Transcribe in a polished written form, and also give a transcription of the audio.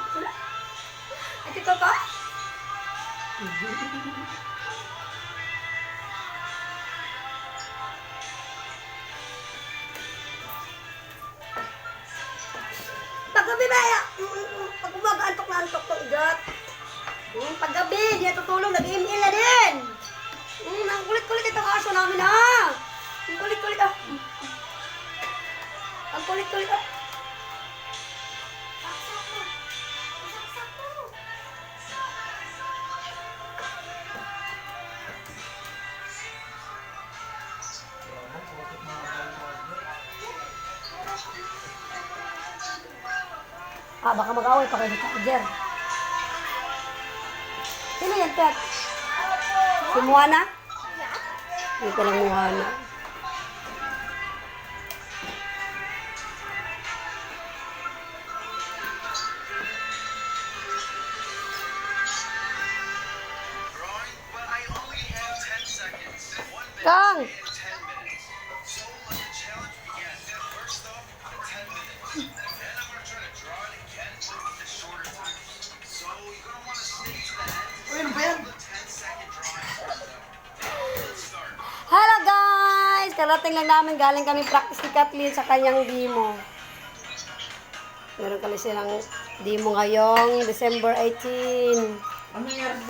Ate Coco? Paggabi ba? Pag umaga, antok na antok to, igat. Paggabi, di na tutulong, nag-email na din. Ang kulit-kulit itong aso namin, ha? Ang kulit-kulit, ah. Ang kulit-kulit, ah. Baka mag-away pa kayo sa charger. Sino yan, Tet? Si Moana? Hindi ko lang Moana. Kang! Hello guys! Karating lang namin, galing kami practice ni Kathleen sa kanyang demo. Meron kami silang demo ngayong December 18. Ano nangyari sa